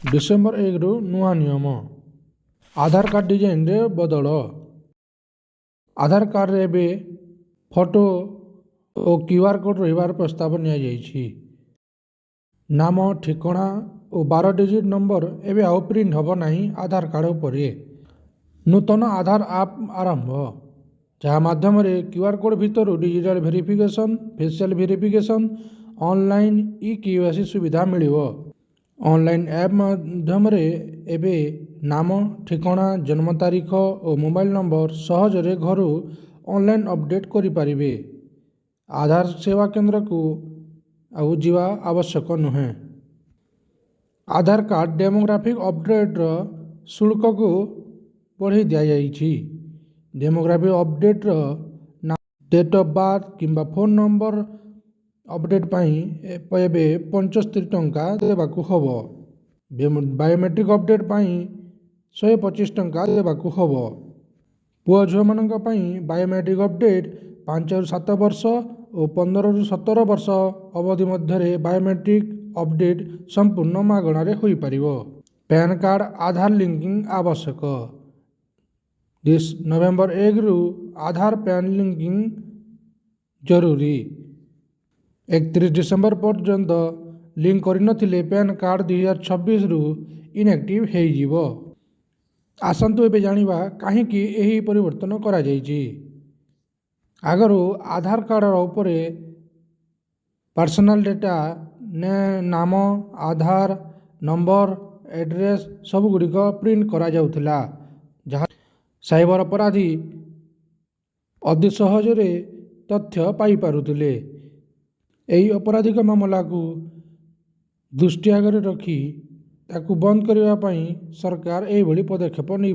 December 1 रु नुआ नियम आधार कार्ड डिजाइन रे बदल। आधार कार्ड रे एबे फोटो और क्यूआर कोड रहिबार प्रस्ताव निया जाइछि। नाम ठिकाना और 12 डिजिट नंबर एबे आउ प्रिंट हब नाही आधार कार्ड उपरे। नूतन आधार आप आरंभ जहाँ माध्यम रे क्यूआर कोड भितर digital verification facial verification online e KYC सुविधा मिलिवो। ऑनलाइन ऐप माध्यम रे एबे नाम ठिकाना जन्म तारीख और मोबाइल नंबर सहज रे घरू ऑनलाइन अपडेट करि पारिबे। आधार सेवा केंद्र को आउ जीवा आवश्यक नुहे। आधार कार्ड डेमोग्राफिक अपडेट रो शुल्क को बढ़ी दिया जाइछि। डेमोग्राफिक अपडेट रो डेट ऑफ बर्थ किंबा फोन नंबर अपडेट पाई एबे 75 टंका देबाकू हबो। बायोमेट्रिक अपडेट पाई 125 टंका देबाकू हबो। पुओ झियो मानक पाई बायोमेट्रिक अपडेट 5 रु 7 वर्ष और 15 रु 17 वर्ष अवधि मध्य बायोमेट्रिक अपडेट संपूर्ण मागणार होई पारिबो। पैन कार्ड आधार लिंकिंग आवश्यक। नवेम्बर 1 रु आधार पैन लिंकिंग जरूरी। 31 डिसेम्बर पर्यंत लिंक करनथिले पैन कार्ड 2026 रु इनएक्टिव हेइजिवो। आसंतु एबे जानिबा काहेकि एही परिवर्तन करा जाइछि। आगरू आधार कार्ड उपरे पर्सनल डेटा ने नाम आधार नंबर एड्रेस सब गुड़िक प्रिंट करा जाउथिला जहाँ साइबर अपराधी अति सहजरे तथ्य पाई पारुथिले। एही अपराधिक मामला को दृष्टि आगरे रखी ताकू बंद करने सरकार एही भली पदक्षेप नहीं।